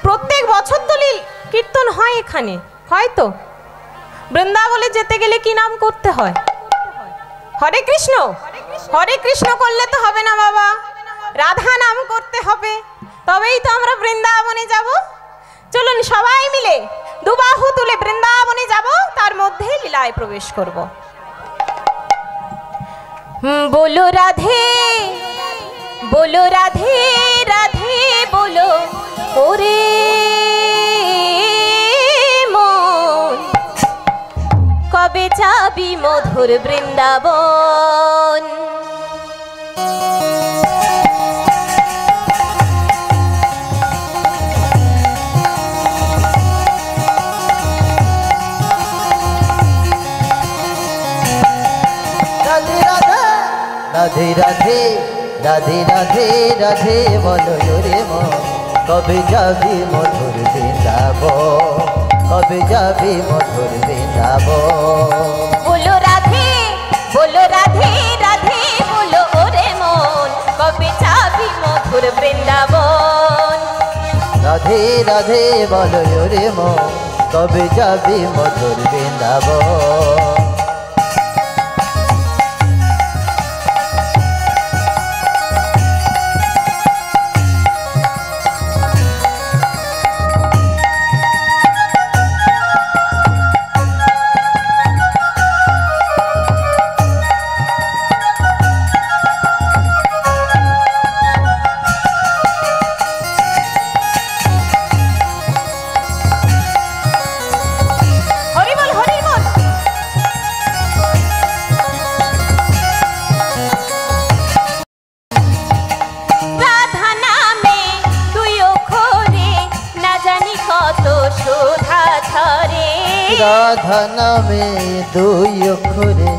প্রত্যেক বছর তো কীর্তন হয় এখানে, হয়তো বৃন্দাবনে যেতে গেলে কি নাম করতে হয়? হরে কৃষ্ণ। হরে কৃষ্ণ করলে তো হবে না বাবা, রাধা নাম করতে হবে, তবেই তো আমরা বৃন্দাবনে যাব। চলুন সবাই মিলে দুবাহু তুলে বৃন্দাবনে যাব, তার মধ্যে লীলায় প্রবেশ করব। बोलो राधे बोलो राधे राधे बोलो ओरे मन कबे जाबी मधुर बृंदावन राधे राधे राधे राधे राधे बोलो रे मन कबे जाबी मधुर बृंदावन कबे जाबी मधुर बृंदावन बोलो राधे राधे बोलो ओरे मन कबे जाबी मधुर बृंदावन राधे राधे बोलो रे मन कबे जाबी मधुर बृंदावन राधा नामे दुई अक्षरे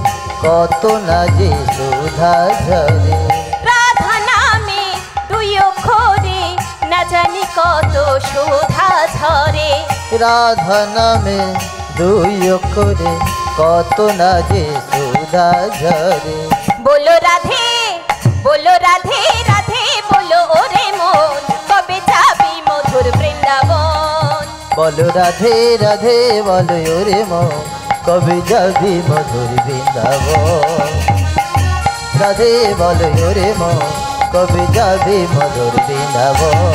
कत ना जे सुधा झरे राधा नामे दुई अक्षरे ना जानी कत सुधा झरे राधा नामे दुई अक्षरे कत ना जे सुधा झरे बोलो राधे राधे बोलो ओरे मन कबे जाबी मधुर वृंदावन बोलो राधे राधे बोलो रे मन कबे जाबी मधुर वृंदावन राधे बोलो रे मन कबे जाबी मधुर वृंदावन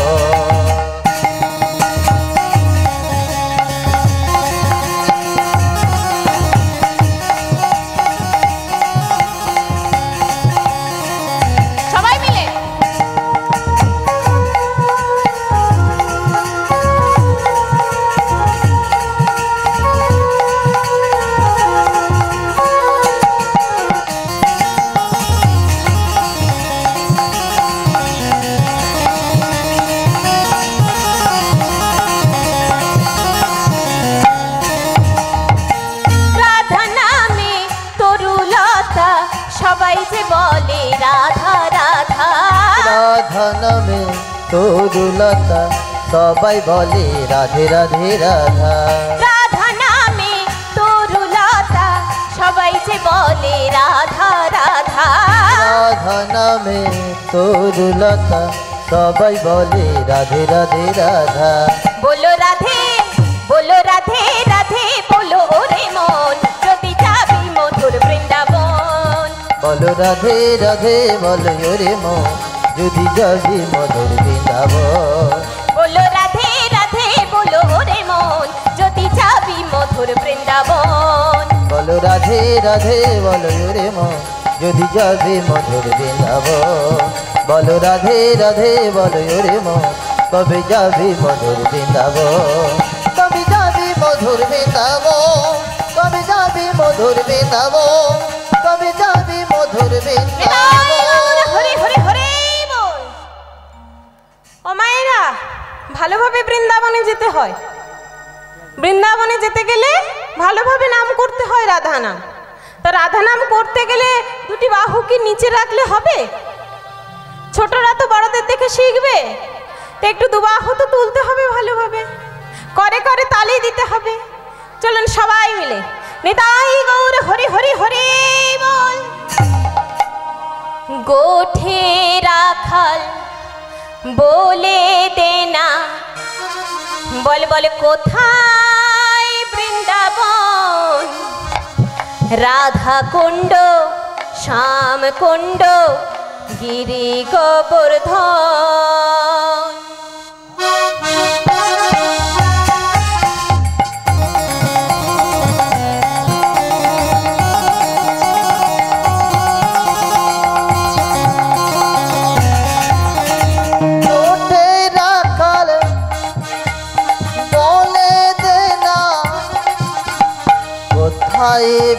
नामे तरुलता सबाई बोले राधे राधे राधा राधा नामे तरुलता सबाई जे बोले राधा राधा राधा नामे तरुलता सबाई बोले राधे राधे राधा बोलो राधे राधे बोलो ओरे मन जदि जाबी मधुर वृंदावन बोलो राधे राधे बोलो रे मन যদি যাবি মধুর বৃন্দাবন बोलो राधे बोलो ओरे मन যদি যাবি মধুর বৃন্দাবন बोलो राधे राधे बोलो रे मन যদি যাবি মধুর বৃন্দাবন बोलो राधे राधे बोलो रे मन कबे जाबी मधुर बृंदावन कबे जाबी मधुर बृंदावन कबे जाबी मधुर बृंदावन कबे जाबी मधुर बृंदावन हरे हरे हरे ও মায়েরা ভালোভাবে বৃন্দাবনে যেতে হয়। বৃন্দাবনে যেতে গেলে ভালোভাবে নাম করতে হয় রাধা নাম। তো রাধা নাম করতে গেলে দুটি বাহু কি নিচে রাখলে হবে? ছোটরা তো বড়দের দেখে শিখবে, তো একটু দুবাহু তো তুলতে হবে ভালোভাবে, করে করে তালি দিতে হবে। চলুন সবাই মিলে নিতাই গৌর হরি হরি হরি বল। গোঠে রাখাল बोले देना বল বল কোথায় বৃন্দাবন, রাধা কুণ্ড, শ্যাম কুণ্ড, গিরি গোবর্ধন।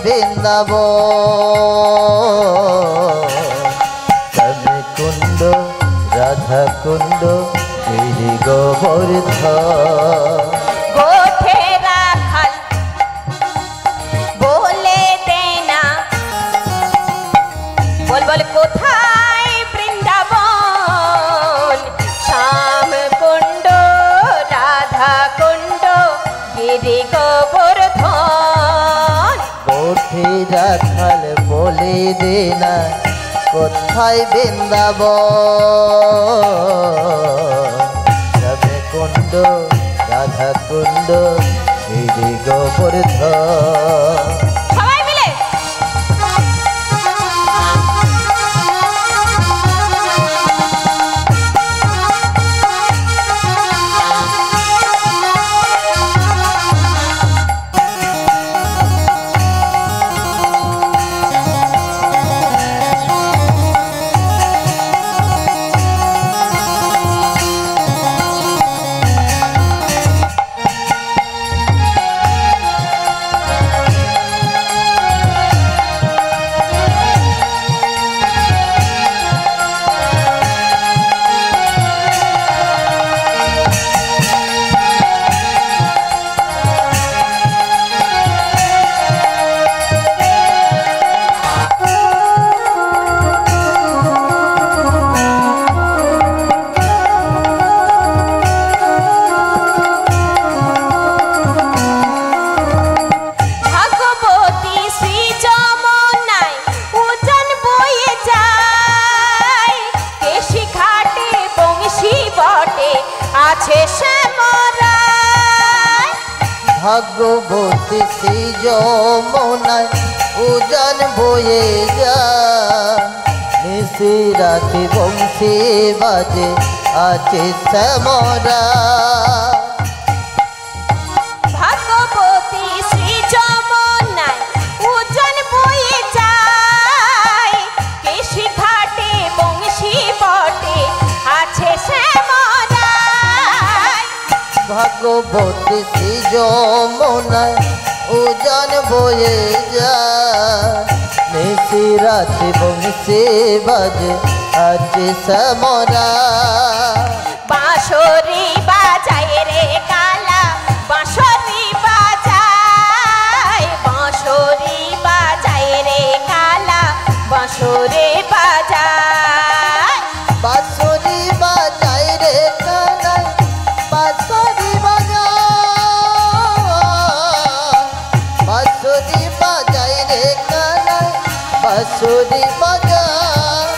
বৃন্দাবন শ্যাম কুণ্ড, রাধা কুণ্ড, গিরি গোবর্ধন। গোঠে রাখাল বলে দে না, বল বল কোথায় বৃন্দাবন, শ্যাম কুণ্ড, রাধা কুণ্ড, গিরি গোবর্ধন। গোঠে রাখাল বলে দে না কোথায় বৃন্দাবন, শ্যাম কুণ্ড, রাধা কুণ্ড, গিরি গোবর্ধন। সবাই মিলে ভাগ্যবতী শ্রী যমুনায় উজান বয়ে যায়, নিশি রাতে বংশী বাজে আছে শ্যামরা। ভাগ্যবতী শ্রী যমুনায় উজান বয়ে যায়, কেশি ঘাটে বংশী বটে আছে শ্যামরা। ভাগ্যবতী শ্রী যমুনায় উজান বয়ে যায়, নিশি রাতে বংশী বাজে আছে শ্যামরা। বাঁশরি বাজায় রে কালা, বাঁশরি বাজায়, বাঁশরি বাজায় রে কালা, বাঁশরি বাজায়। বাঁশরি বাজায় রে কানাই, বাঁশরি বাজায়, বাঁশরি বাজায় রে কানাই, বাঁশরি বাজায়।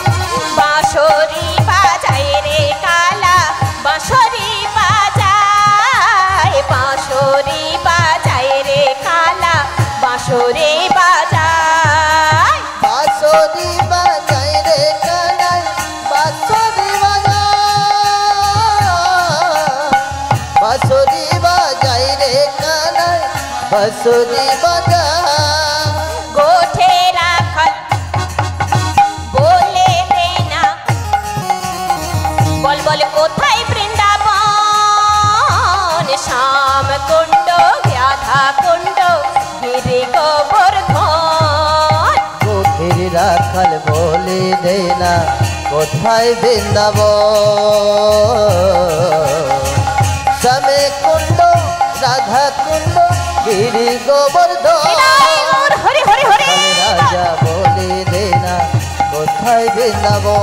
বাঁশরি বাজায় রে কালা, বাঁশরি বাজায়, বাঁশরি বাজায় রে কালা, বাঁশরি বাজায়। বাঁশরি বাজায় রে কানাই, বাঁশরি বাজায়, বাঁশরি বাজায় রে কানাই, বাঁশরি বাজায়। গোঠে রাখাল বলে দে না, বল বল কোথায় বৃন্দাবন, শ্যাম কুণ্ড, রাধা কুণ্ড, গিরি গোবর্ধন। গোঠের রাখাল বলে দে না কোথায় বৃন্দাবন, শ্যাম কুণ্ড, রাধা কুণ্ড, গিরি গোবর্ধন। হরি হরি হরি। রাজা বলে দে না কোথায় বৃন্দাবন,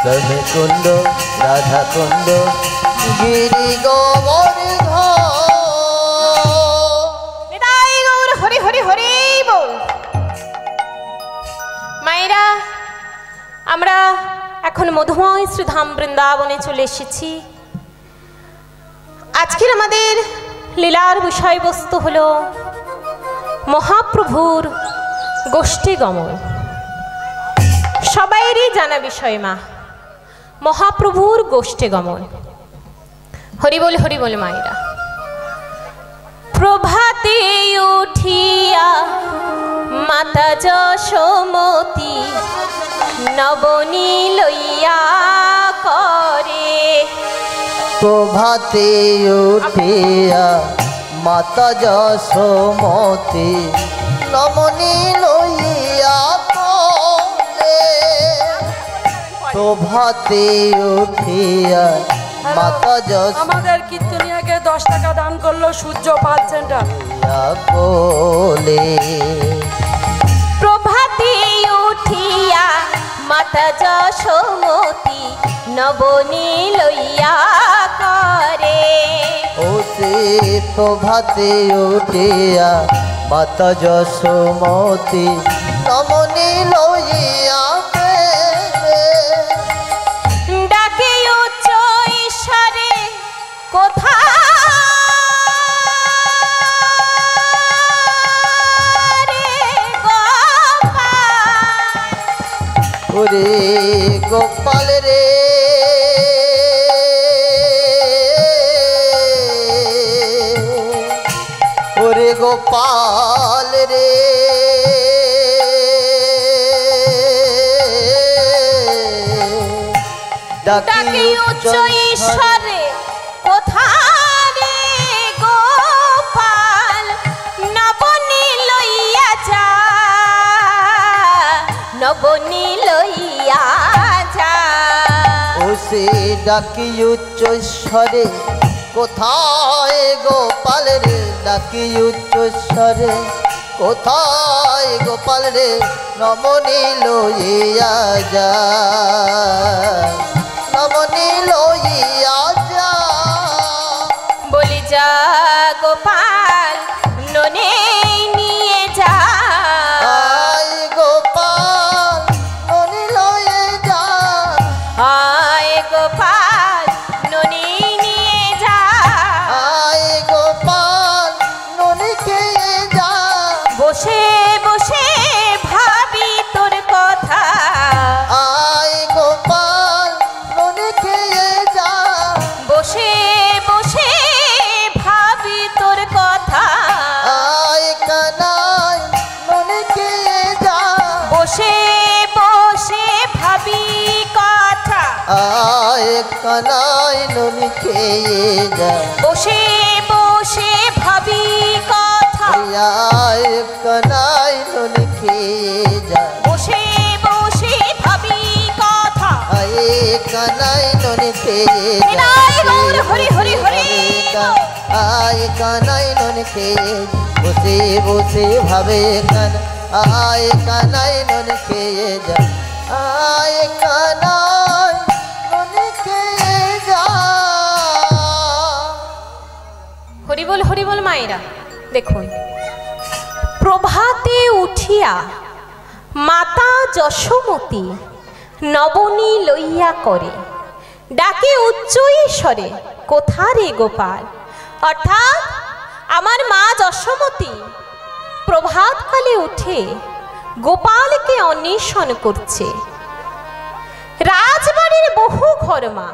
শ্যাম কুণ্ড, রাধা কুণ্ড, গিরি গোবর্ধন। নিতাই গৌর হরি হরি হরি বল। মায়েরা, আমরা এখন মধুময় শ্রীধাম বৃন্দাবনে চলে এসেছি। আজকের আমাদের লীলার বিষয়বস্তু হলো মহাপ্রভুর গোষ্ঠী গমন। সবাইরই জানা বিষয় মা, মহাপ্রভুর গোষ্ঠী গমন। হরিবল হরিবল মায়েরা। প্রভাতে উঠিয়া মাতা যশোমতী নবনী লইয়া করে। প্রভাতে উঠিয়া মাতা যশোমতী নবনী লইয়া করে। প্রভাতে উঠিয়া মাতা যশোমতী আমাদের কীর্তনিয়াকে 10 টাকা দান করলো সূর্য পাল সেন্টার কোলে। প্রভাতে উঠিয়া মাতা যশোমতী নবনী লইয়া করে। ও সে প্রভাতে উঠিয়া মাতা যশোমতী নবনী লইয়া করে। ডাকে উচ্চ ঈশ্বরে কোথা ওরে গোপাল রে ওরে গোপাল রে ডাকে উচ্চ ঈশ্বরে কোথা রে গোপাল নবনী লইয়া যা, নবনী লইয়া যা। ও সে ডাকি উচ্চ স্বরে কোথায় গোপাল রে। ডাকি উচ্চ স্বরে কোথায় গোপাল রে নবনী লইয়া যা, নবনী লইয়া যা। বলি যা গোপাল ননে নিয়ে যা। আয় গোপাল ননি লয়ে যা। আয় গোপাল ননি নিয়ে যা। আয় গোপাল ননি খেয়ে যা। বসে বসে ভাবি তোর কথা। আয় গোপাল ননি খেয়ে যা। বসে বসে ভাবি তোর কথা। আয় কানাই ননি খেয়ে যা। বসে বসে ভাবি কথা। আয় কানাই ননি খেয়ে যা। বসে বসে ভাবি কথা। আয় কানাই ননি খেয়ে যা। বসে বসে ভাবি কথা। আয় কানাই ননি খেয়ে যা। বিনায় গৌর হরি হরি হরি। আয় কানাই ননি খেয়ে বসে বসে ভাবে কান। আয় কানাই ননি খেয়ে যা। আয় কানাই ননি খেয়ে যা। হরিবল হরিবল মায়েরা। দেখুন, প্রভাতে উঠিয়া মাতা যশোমতী নবনী লইয়া করে। ডাকে উচ্চ ঈশ্বরে কোথা রে গোপাল। অর্থাৎ আমার মা যশোমতী প্রভাতকালে উঠে গোপালকে অন্বেষণ করছে। রাজবাড়ির বহু ঘর মা,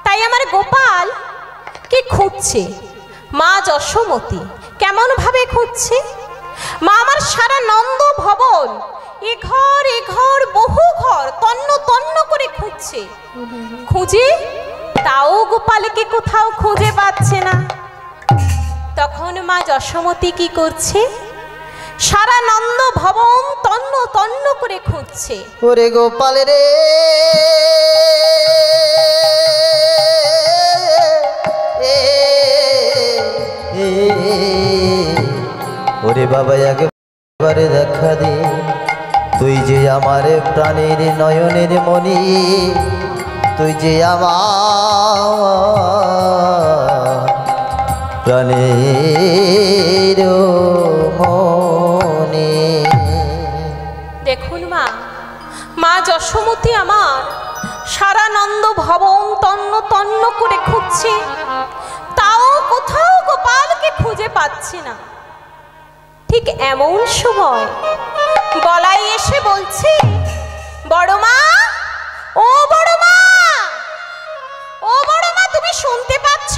তাই আমার গোপাল কে খুঁজছে। মা যশোমতী কেমন ভাবে খুঁজছে? মা আমার সারা নন্দ ভবন এ ঘর বহু ঘর তন্ন তন্ন করে খুঁজছে। খুঁজে তাও গোপালকে কোথাও খুঁজে পাচ্ছে না। তখন মা যশোমতী কি করছে? সারা নন্দ ভবন তন্ন তন্ন করে খুঁজছে। ওরে গোপাল রে ওরে বাবা একবারে দেখা দে। তুই যে আমার প্রাণের নয়নের মণি। তুই যে আমার প্রাণের মণি। দেখুন মা, মা যশোমতী আমার সারা নন্দ ভবন তন্ন তন্ন করে খুঁজছে। উঠতে পারছি না। ঠিক এমন সময় বলাই এসে বলছে, বড় মা, ও বড় মা, ও বড় মা, তুমি শুনতে পাচ্ছ?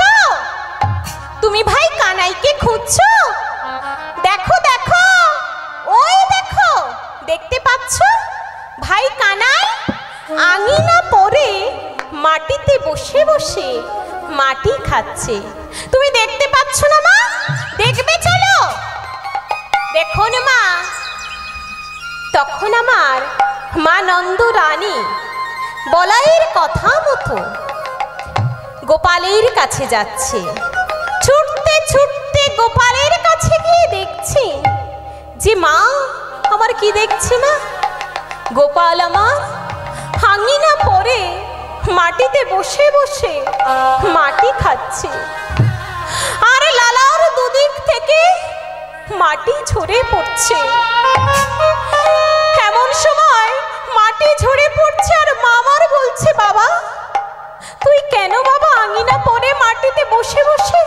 তুমি ভাই কানাইকে খুঁজছো? দেখো দেখো, ওই দেখো, দেখতে পাচ্ছ ভাই কানাই আঙিনা পরে মাটিতে বসে বসে মাটি খাচ্ছে। তুমি দেখতে পাচ্ছ না মা? দেখবে, চলো দেখো না মা। তখন আমার মা নন্দ রানী বলাইয়ের কথা মতো গোপালের কাছে যাচ্ছে। ছুটতে ছুটতে গোপালের কাছে গিয়ে দেখছি যে মা আমার কি দেখছি মা? গোপাল আমার আঙিনা পরে মাটিতে বসে বসে মাটি খাচ্ছে, আর লালার দুদিক থেকে মাটি ঝরে পড়ছে। এমন সময় মাটি ঝরে পড়ছে আর মামার বলছে, বাবা তুই কেন বাবা আঙিনা পরে মাটিতে বসে বসে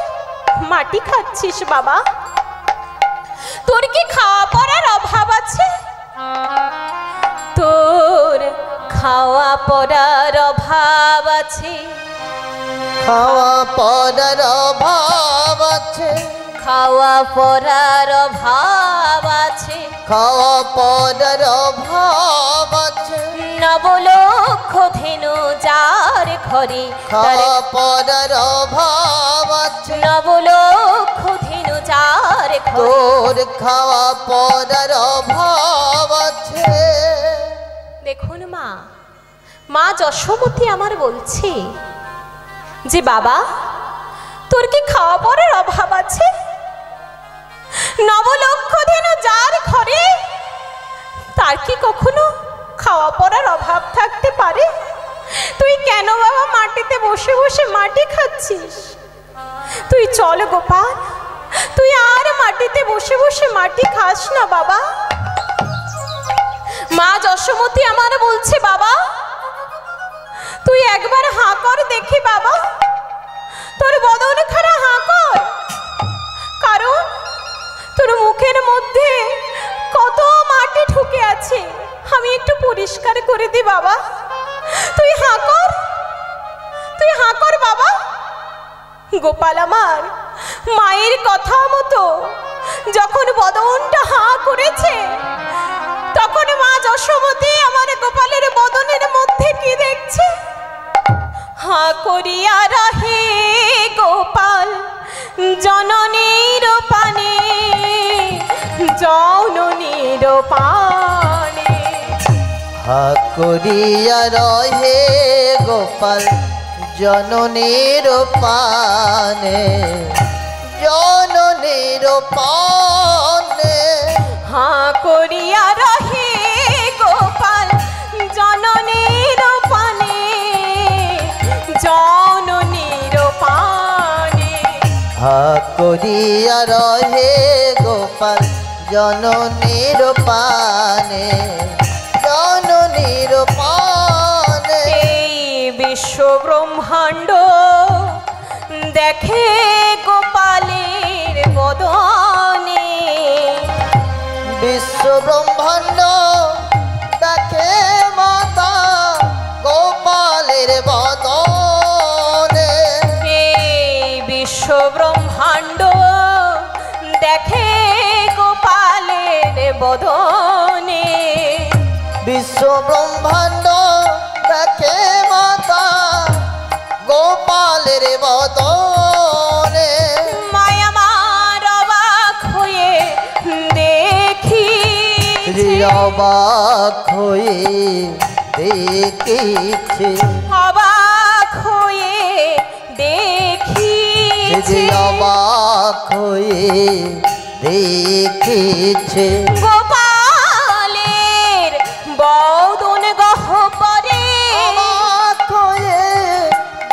মাটি খাচ্ছিস? বাবা তোর কি খাওয়া পড়ার অভাব আছে? তোর খাওয়া পড়ার অভাব আছে, খাওয়া পড়ার অভাব আছে, খাওয়া পড়ার অভাব আছে, খাওয়া পড়ার অভাব আছে, নবলক্ষ ধেনু যার ঘরে খাওয়া পড়ার অভাব আছে, নবলক্ষ ধেনু যার ঘরে তোর খাওয়া পড়ার অভাব আছে। দেখুন মা, মা যশোমতী আমার বলছে যে বাবা তোর কি খাওয়া পড়ার অভাব আছে? নবলক্ষ ধেনু যার ঘরে তার কি কখনো খাওয়া পড়ার অভাব থাকতে পারে? তুই কেন বাবা মাটিতে বসে বসে মাটি খাচ্ছিস? তুই চল গোপাল, তুই আর মাটিতে বসে বসে মাটি খাস না বাবা। মা যশোমতী আমার বলছে, বাবা তুই একবার হাঁ কর দেখি বাবা, তোর বদন খানা হাঁ কর, কারণ তোর মুখের মধ্যে কত মাটি ঢুকে আছে, আমি একটু পরিষ্কার করে দি বাবা। তুই হাঁ কর, তুই হাঁ কর বাবা। গোপাল আমার মায়ের কথা মতো যখন বদনটা হাঁ করেছে, তখন মা যশোমতী আমার গোপালের বদনের মধ্যে কি দেখছে? হাঁ করিয়া রাহে গোপাল জননীর পানে, জননীর পানে। হা করিয়া রহে গোপাল জননীর পানে, জননীর পানে। হাঁ করিয়া রহে গোপাল জননীর পানে, জননীর পানে। হা করিয়া রহে গোপাল জননীর পানে, জননীর পানে। এই বিশ্ব ব্রহ্মাণ্ড দেখে গোপালের বদনে, বিশ্ব ব্রহ্মাণ্ড দেখে মাতা গোপালের বদনে। এই বিশ্ব ব্রহ্মাণ্ড দেখে গোপালের বদনে, বিশ্ব ব্রহ্মাণ্ড দেখে মাতা গোপালের বদনে। মায়া মার অবাক হয়ে দেখি, অবাক হয়ে দেখিছে, অবাক হয়ে দেখিছে, অবাক হয়ে দেখিছে। গোপালের বদন গহ্বরে, অবাক হয়ে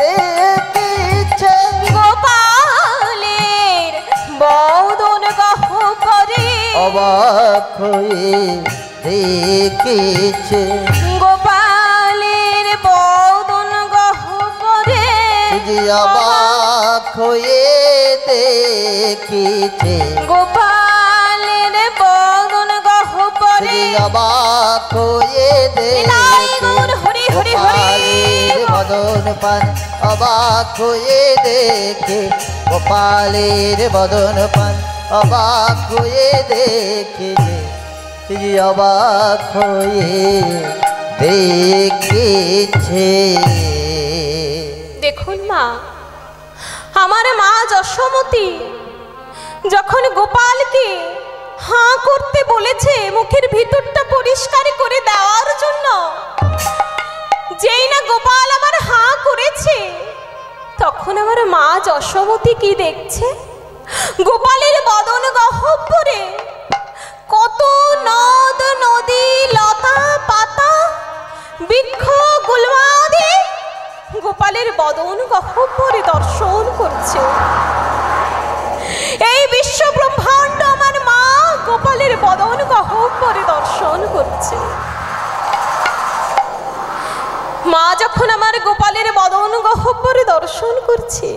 দেখিছে, গোপালের বদন গহ্বরে, অবাক হয়ে দেখিছে। গোপালের বদন গহ্বরে, অবাক অবাক হয়ে দেখেছে, গোপালের বদন গহ্বরে অবাক হয়ে দেখেছে, হরি হরি গোপালের বদন পান অবাক হয়ে দেখে, গোপালের বদন পান অবাক হয়ে দেখেছে, অবাক হয়ে দেখেছে। দেখুন মা, আমার মা যশোমতী যখন গোপালকে হাঁ করতে বলেছে মুখের ভিতরটা পরিষ্কার করে দেওয়ার জন্য, যেই না গোপাল আমার হাঁ করেছে, তখন আমার মা যশোমতী কি দেখছে? গোপালের বদন গহ্বরে কত নদ নদী, লতা পাতা, বৃক্ষ গুল্মাদি গোপালের বদন গহ্বরে দর্শন করছে। এই বিশ্ব ব্রহ্মাণ্ড আমার মা গোপালের বদন গহ্বরে দর্শন করছে। মা যখন আমার গোপালের বদন গহ্বরে দর্শন করছে,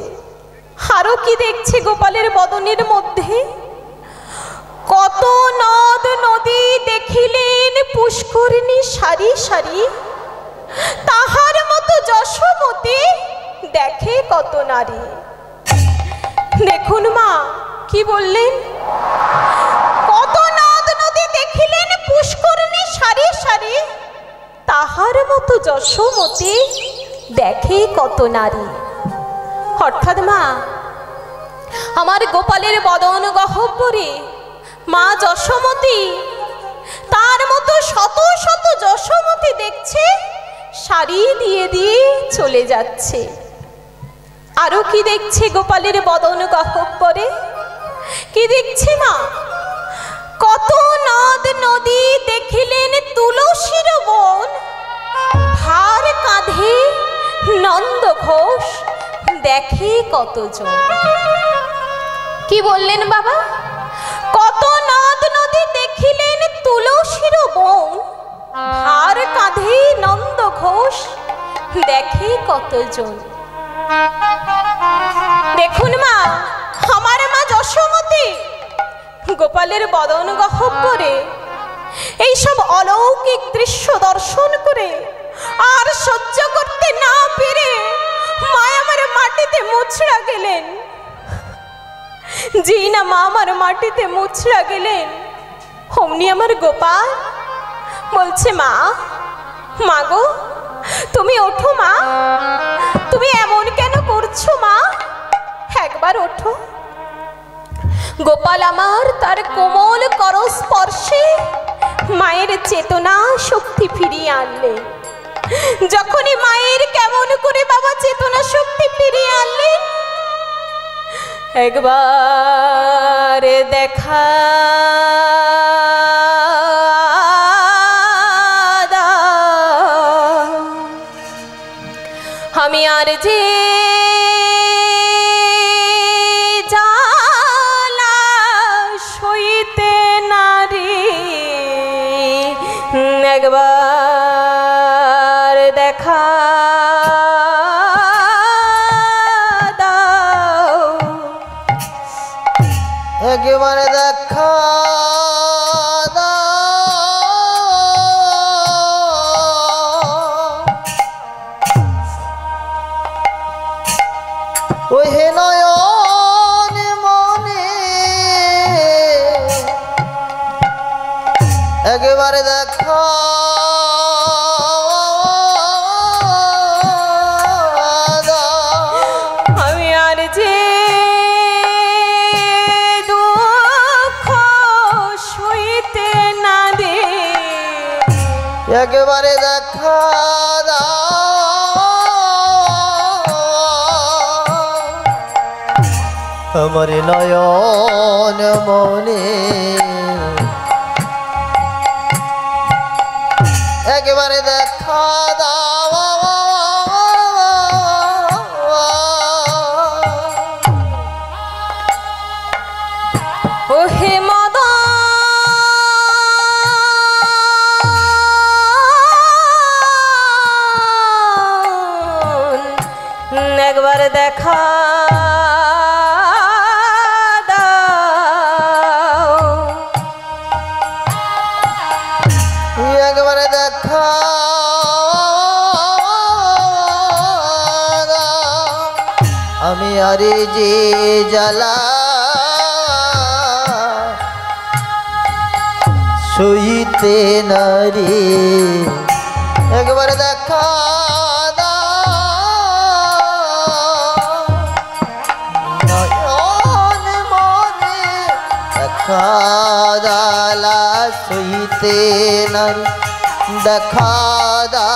আরো কি দেখছে গোপালের বদনের মধ্যে? কত নদ নদী দেখিলেন পুষ্করিণী সারি সারি, তাহার মতো যশোমতী দেখে কত নারী। দেখুন মা কি বললেন, কত নদ নদী দেখিলেন পুষ্করিণী সারি সারি, তাহার মতো যশোমতী দেখে কত নারী। অর্থাৎ মা আমার গোপালের বদন গহ্বরে মা যশোমতী তার মতো শত শত যশোমতী দেখছে, শাড়ি দিয়ে দিয়ে চলে যাচ্ছে। আরো কি দেখছে গোপালের বদন গহ্বরে? কি দেখছে মা? কত নদ নদী দেখিলেন তুলসীর বন, ভার কাঁধে নন্দ ঘোষ দেখে কতজন। কি বললেন বাবা? কত নদ নদী দেখিলেন তুলসীর বন, ভার কাঁধে নন্দ ঘোষ দেখে কতজন। দেখুন মা আমার মা যশোমতী গোপালের বদন গহ্বরে এইসব অলৌকিক দৃশ্য দর্শন করে আর সহ্য করতে না পেরে মা আমার মাটিতে মুচড়া গেলেন। জি না মা আমার মাটিতে মুচড়া গেলেন, অমনি আমার গোপাল বলছে, মা মা গো তুমি ওঠো মা, তুমি এমন কেন করছো মা, একবার ওঠো। গোপাল আমার তার কোমল করস্পর্শে মায়ের চেতনা শক্তি ফিরিয়ে আনলেন। যখনই মায়ের কেমন করে বাবা চেতনা শক্তি ফিরিয়ে আনলেন, একবার দেখা আমি আর যে জ্বালা সইতে নারী, একবার দেখা দাও, একবারে দেখা ওই হে নয়ন মনে, একবারে দেখা আমি আর যে দুঃখ সইতে না দে, একবারে দেখা আমার নয়ন মনে, একবারে দেখা দাও। ও হে মদন, একবার দেখা আমি আরে যে জ্বালা সইতে নারী একবার দেখা নয়ন মনে দালা সইতে নারী দেখা দা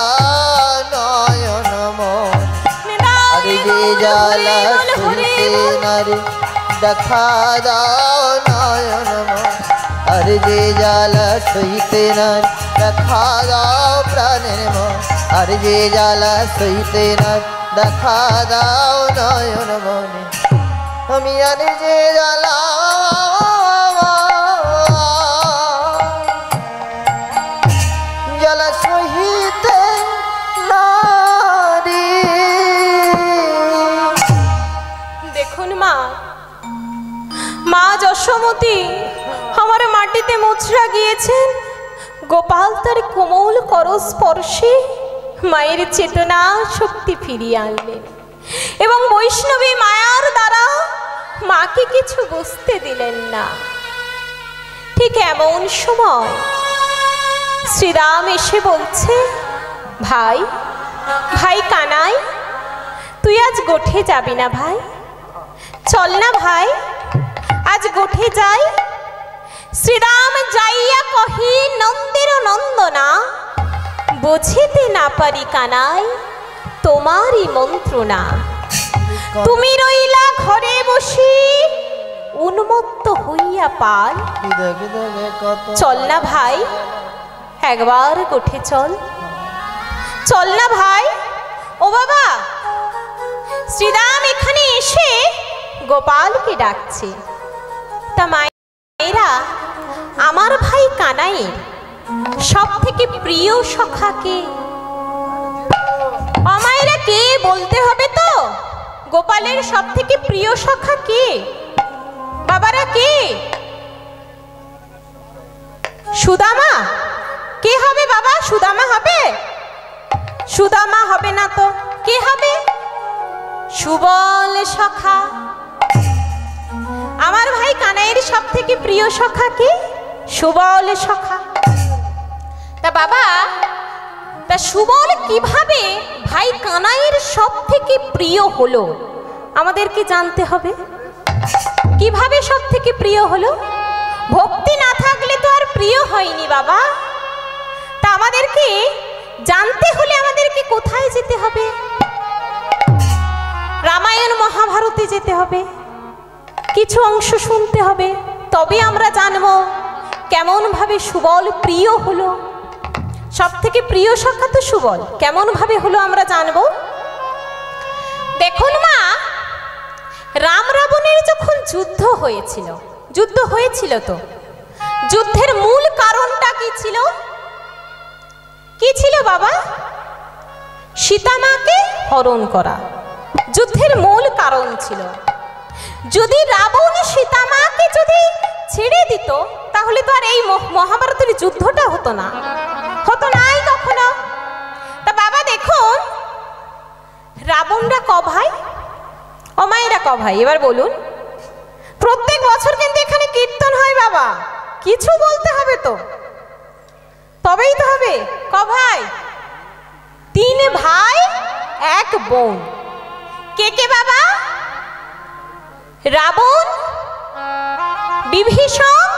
নয়ন মন আরে যে জ্বালা সইতে নারী দেখা দাও নয়ন মন আরে যে জ্বালা সইতে নারী দেখা দাও প্রাণের মন আরে যে জ্বালা সইতে নারী দেখা দাও নয়ন মনে আমি আরে যে জ্বালা জ্বালা সইতে নারী। দেখুন মা, মা যশোমতী আমার মাটিতে মুচড়া গিয়েছেন, গোপাল তার কোমল করস্পর্শে মায়ের চেতনা শক্তি ফিরিয়ে আনলেন এবং বৈষ্ণবী মায়ার দ্বারা মাকে কিছু বুঝতে দিলেন না। ঠিক এমন সময় শ্রীরাম এসে বলছে, ভাই ভাই কানাই, তুই আজ গোঠে যাবি না ভাই? চল না ভাই, আজ গোঠে যাই। শ্রীরাম যাইয়া কহি, নন্দের নন্দনা বুঝিতে না পারি কানাই তোমারই মন্ত্রণা। তুমি রইলা ঘরে বসি উন্মত্ত হইয়া পাল। চল না ভাই, একবার গোঠে চল। চল না ভাই। ও বাবা, শ্রীরাম এখানে এসে গোপালকে ডাকছে। তা মায়েরা, আমার ভাই কানাইয়ের সব থেকে প্রিয় সখা কে? আমায়রা কে বলতে হবে তো? গোপালের সব থেকে প্রিয় সখা কে? বাবারা কে? সুদামা? কে হবে বাবা? সুদামা হবে? সুদামা হবে না তো কে হবে? সুবল সখা। আমার ভাই কানাইয়ের সব থেকে প্রিয় সখা কে? সুবল সখা। তা বাবা, তা সুবল কিভাবে ভাই কানাইয়ের সব থেকে প্রিয় হলো আমাদেরকে জানতে হবে। কিভাবে সব থেকে প্রিয় হলো? ভক্তি না থাকলে তো আর প্রিয় হয়নি বাবা। তা আমাদেরকে জানতে হলে আমাদেরকে কোথায় যেতে হবে? রামায়ণ মহাভারতে যেতে হবে, কিছু অংশ শুনতে হবে, তবে আমরা জানবো কেমন ভাবে সুবল প্রিয় হলো। সব থেকে প্রিয় সখা তো সুবল, কেমন ভাবে হলো আমরা জানবো। দেখুন মা, রাম রাবণের যখন যুদ্ধ হয়েছিল তো যুদ্ধের মূল কারণটা কি ছিল? কি ছিল বাবা? সীতামাকে হরণ করা যুদ্ধের মূল কারণ ছিল। যদি রাবণ সীতামাকে যদি ছেড়ে দিত তাহলে তো আর এই মহাভারতের যুদ্ধটা হতো না, হতো নাই কখনো। তা বাবা দেখুন, রাবণরা ক ভাই, ও মায়েরা ক ভাই এবার বলুন? প্রত্যেক বছর কিন্তু এখানে কীর্তন হয় বাবা, কিছু বলতে হবে তো, তবেই তো হবে। ক ভাই? 3 ভাই 1 বোন। কে কে বাবা? রাবণ, বিভীষণ,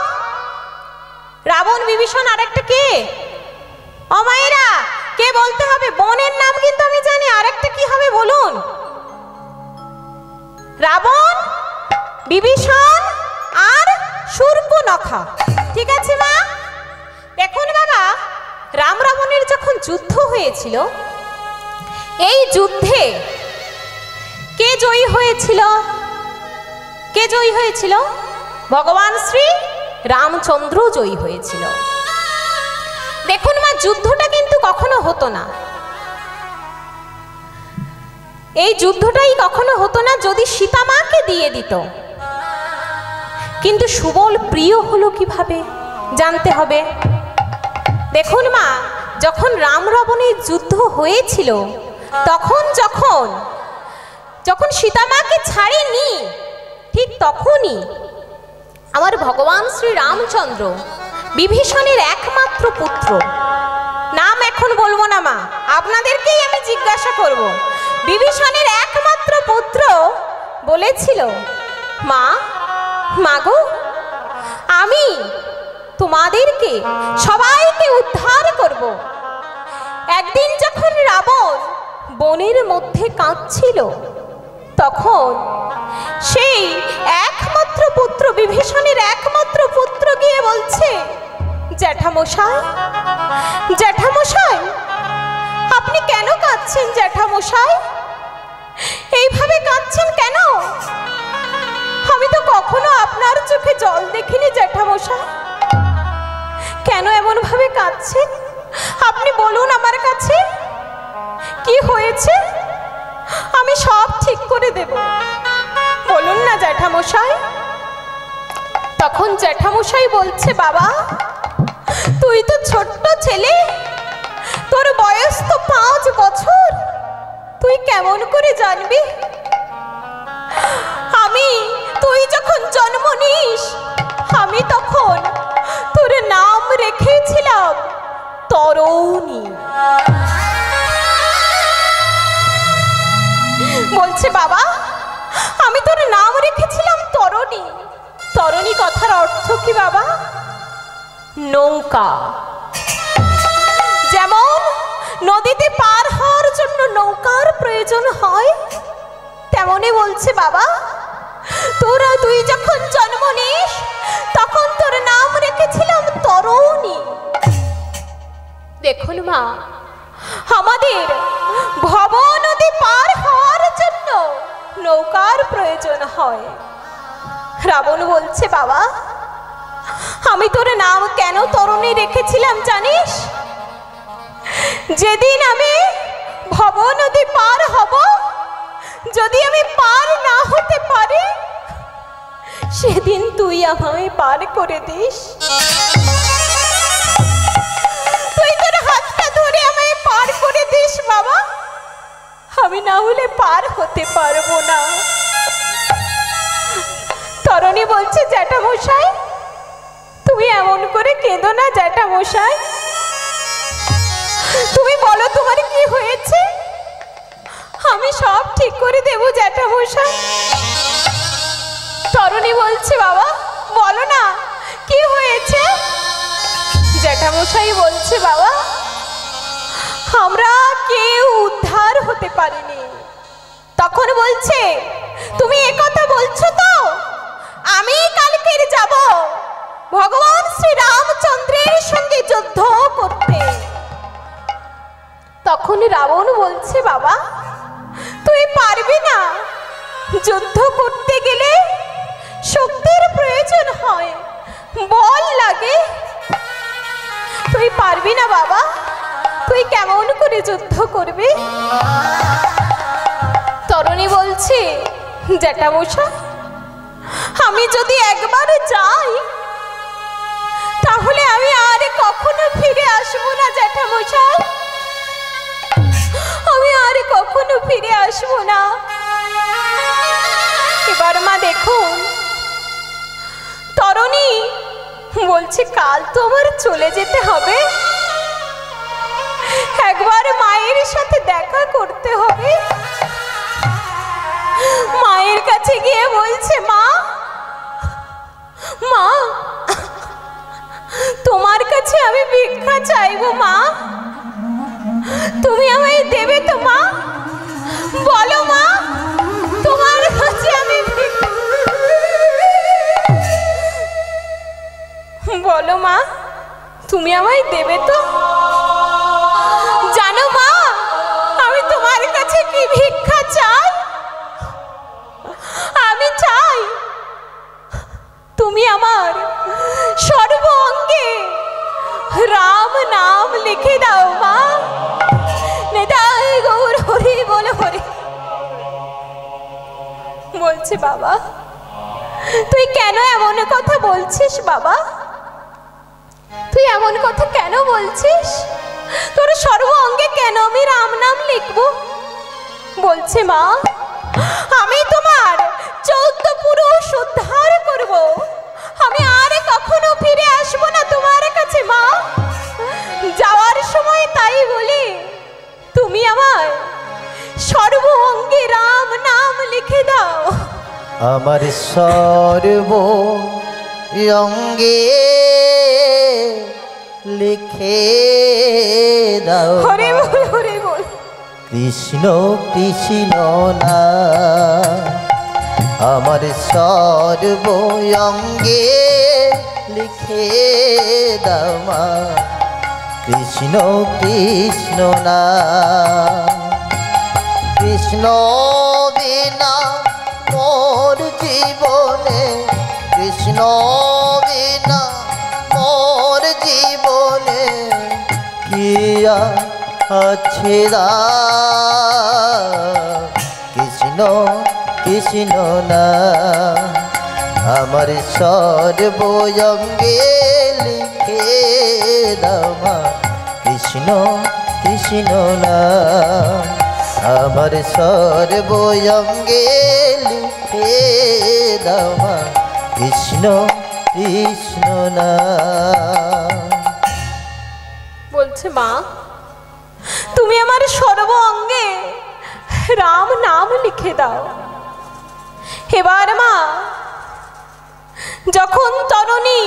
রাবণ বিভীষণ, আর একটা কে? ও মায়েরা কে বলতে হবে? বোনের নাম কিন্তু আমি জানি, আর একটা কি হবে বলুন? রাবণ, বিভীষণ আর শূর্পণখা। ঠিক আছে মা? দেখুন বাবা, রাম রাবণের যখন যুদ্ধ হয়েছিল, এই যুদ্ধে কে জয়ী হয়েছিল? কে জয়ী হয়েছিল? ভগবান শ্রী রামচন্দ্র জয়ী হয়েছিল। দেখুন মা, যুদ্ধটা কিন্তু কখনো হতো না, এই যুদ্ধটাই কখনো হতো না যদি সীতামাকে দিয়ে দিত। কিন্তু সুবল প্রিয় হলো কিভাবে জানতে হবে। দেখুন মা, যখন রাম রাবণের যুদ্ধ হয়েছিল তখন যখন সীতামাকে ছাড়েনি ঠিক তখনই আমার ভগবান শ্রী রামচন্দ্র বিভীষণের একমাত্র পুত্র, নাম এখন বলবো না মা, আপনাদেরকেই আমি জিজ্ঞাসা করব, বিভীষণের একমাত্র পুত্র বলেছিল, মা মাগো আমি তোমাদেরকে সবাইকে উদ্ধার করব। একদিন যখন রাবণ বনের মধ্যে কাঁদছিল তখন সেই একমাত্র পুত্র বিভীষণের একমাত্র পুত্র গিয়ে বলছে, জ্যাঠামশাই জ্যাঠামশাই আপনি কেন কাঁদছেন? জ্যাঠামশাই এইভাবে কাঁদছেন কেন? আমি তো কখনো আপনার চোখে জল দেখিনি জ্যাঠামশাই, কেন এমন ভাবে কাঁদছেন? আপনি বলুন আমার কাছে কি হয়েছে, আমি সব ঠিক করে দেব, বলুন না জ্যাঠামশাই। তখন জ্যাঠামশাই বলছে, বাবা তুই তো ছোট্ট ছেলে, তোর বয়স তো 5 বছর, তুই কেমন করে জানবি? তুই যখন জন্ম নিস আমি তখন তোর নাম রেখেছিলাম তরুণী। বলছে বাবা আমি তোর নাম রেখেছিলাম তরুণী। তরুণী কথার অর্থ কি বাবা? নৌকা। যেমন নদীতে পার হওয়ার জন্য নৌকার প্রয়োজন হয়, তেমনি বলছে বাবা তুই যখন জন্ম নিস তখন তোর নাম রেখেছিলাম তরুণী। দেখুন মা, আমাদের ভব নদী পার হওয়ার জন্য নৌকার প্রয়োজন হয়। রাবণ বলছে বাবা আমি তোর নাম কেন তরুণী রেখেছিলাম জানিস? যেদিন আমি ভব নদী পার হব, যদি আমি পার না হতে পারি সেদিন তুই আমায় পার করে দিস। তুই তোর হাতটা ধরে আমায় পার করে দিস বাবা, আমি না হলে পার হতে পারবো না। তরুণী বলছে জ্যাঠামশাই তুমি এমন করে কেঁদো না জ্যাঠামশাই, তুমি বলো তোমার কি হয়েছে, আমি সব ঠিক করে দেব জ্যাঠামশাই। তরুণী বলছে বাবা বলো না কি হয়েছে? জ্যাঠামশাই বলছে বাবা আমরা কেউ উদ্ধার হতে পারিনি। তখন বলছে তুমি একথা বলছো তো, আমি কালকের যাব ভগবান শ্রী রামচন্দ্রের সঙ্গে যুদ্ধ করতে। তখন রাবণ বলছে বাবা তুই পারবি না, যুদ্ধ করতে গেলে শক্তির প্রয়োজন হয়, বল লাগে, তুই পারবি না বাবা, তুই কেমন করে যুদ্ধ করবি? তরুণী বলছে জ্যাঠামশাই আমি যদি একবার যাই তাহলে আমি আর কখনো ফিরে আসবো না জ্যাঠামশাই, আমি আর কখনো ফিরে আসবো না। এবার মা দেখুন তরুণী বলছে কাল তো আমার চলে যেতে হবে, একবার মায়ের সাথে দেখা করতে হবে। মায়ের কাছে গিয়ে বলছে মা মা তোমার কাছে আমি ভিক্ষা চাইবো মা, তুমি আমায় দেবে তো মা? বলো মা তোমার কাছে আমি বলো মা তুমি আমায় দেবে তো? জানো মা আমি তোমার কাছে কি ভিক্ষা চাই? আমি চাই তুমি আমার সর্ব অঙ্গে রাম নাম লিখে দাও মা। নিতাই গৌর হরি বলে হরি। বলছে বাবা তুই কেন এমন কথা বলছিস বাবা, তুই এমন কথা কেন বলছিস? তোর সর্ব অঙ্গে কেন আমি রাম নাম লিখবো? বলছে মা আমি তোমার 14 পুরুষ উদ্ধার করব, আমি আর কখনো ফিরে আসবো না তোমার কাছে মা। যাওয়ার সময় তাই বলি, তুমি আমার সর্ব অঙ্গে রাম নাম লিখে দাও। আমার সর্ব অঙ্গে লিখে দাও। হরে বল, হরে বল। কৃষ্ণ কৃষ্ণ না আমার সর্ব অঙ্গে লিখে দাও মা। কৃষ্ণ কৃষ্ণ না কৃষ্ণ বিনা মোর জীবনে, কৃষ্ণ বিনা মোর জীবনে কি আছে কৃষ্ণ কৃষ্ণ না আমার সর্ব অঙ্গে লিখে দাও মা। কৃষ্ণ কৃষ্ণ না আমার সর্ব অঙ্গে লিখে দাও মা। কৃষ্ণ কৃষ্ণ না। বলছে মা, তুমি আমার সর্ব অঙ্গে রাম নাম লিখে দাও। এবার মা, যখন তরুণী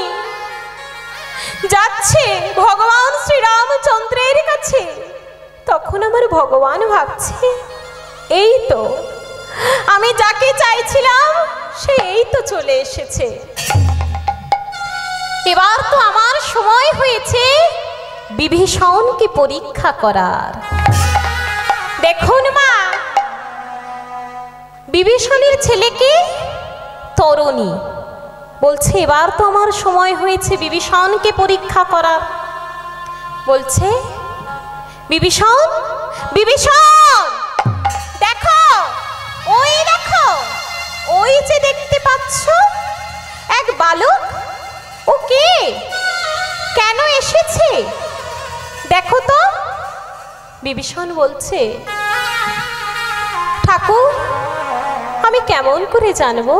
যাচ্ছে ভগবান শ্রীরামচন্দ্রের কাছে, তখন আমার ভগবান ভাবছে, এই তো আমি যাকে চাইছিলাম সে এই তো চলে এসেছে। এবার তো আমার সময় হয়েছে বিভীষণকে পরীক্ষা করার। দেখুন মা, বিভীষণের ছেলেকে তরুণী বলছে, এবার তো আমার সময় হয়েছে বিভীষণকে পরীক্ষা করার। বলছে, বিভীষণ বিভীষণ দেখো, ওই দেখো, ওই যে দেখতে পাচ্ছ এক বালক, ও কে, কেন এসেছে দেখো তো। বিভীষণ বলছে, ঠাকুর আমি কেমন করে জানবো?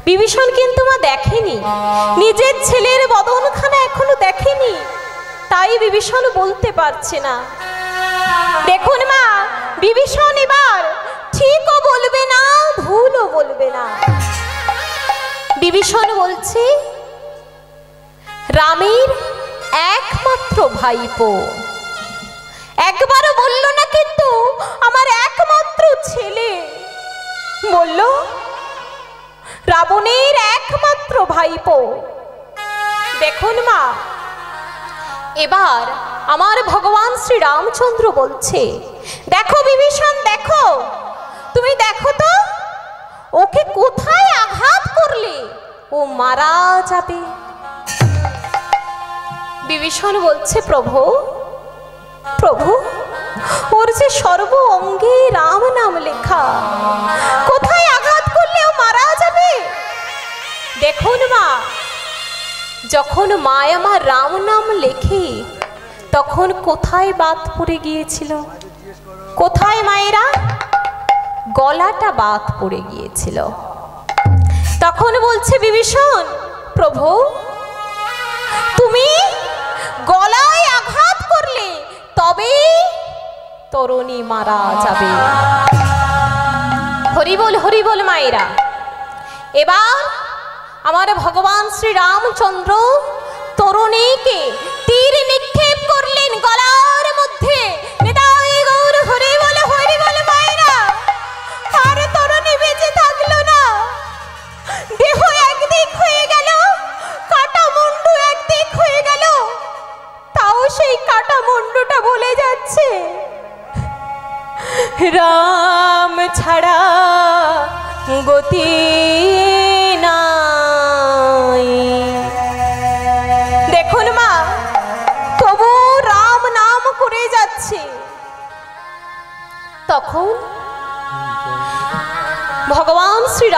বিভীষণ কিন্তু মা দেখেনি, নিজের ছেলের বদনখানা এখনো দেখেনি, তাই বিভীষণ বলতে পারছে না। দেখুন মা, বিভীষণ এবার ঠিকও বলবে না, ভুলও বলবে না। বিভীষণ বলছে, রামের একমাত্র ভাইপো। একবারও বলল না কিন্তু আমার একমাত্র ছেলে, বলল রাবণের একমাত্র ভাইপো। দেখুন মা, এবার আমার ভগবান শ্রীরামচন্দ্র বলছে, দেখো বিভীষণ দেখো, তুমি দেখো তো ওকে কোথায় আঘাত করলে ও মারা যাবে। বিভীষণ বলছে, প্রভু প্রভু ওর যে সর্ব অঙ্গে রাম নাম লেখা, কোথায় আঘাত করলে ও মারা যাবে। দেখুন মা, যখন মা আমার রাম নাম লেখে তখন কোথায় বাত পড়ে গিয়েছিল? কোথায় মায়েরা? গলাটা বাত পড়ে গিয়েছিল। তখন বলছে বিভীষণ, প্রভু তুমি গলায় আঘাত করলে তবে তরুণী মারা যাবে। হরিবল হরিবল মায়েরা। এবার আমার ভগবান শ্রীরামচন্দ্র তরুণীকে তীর নিক্ষেপ করলেন গলার মধ্যে। নিতাই গৌর হরিবল হরিবল মায়েরা। আর তরুণী বেঁচে থাকলো না, দেহ একদিক হয়ে গেল, কাটা মুন্ডু একদিক হয়ে গেল, তাও সেই কাটা মুন্ডুটা বলে যাচ্ছে, রাম ছাড়া গতি নাই। দেখুন মা, তবু রাম নাম করে যাচ্ছে। তখন ভগবান শ্রী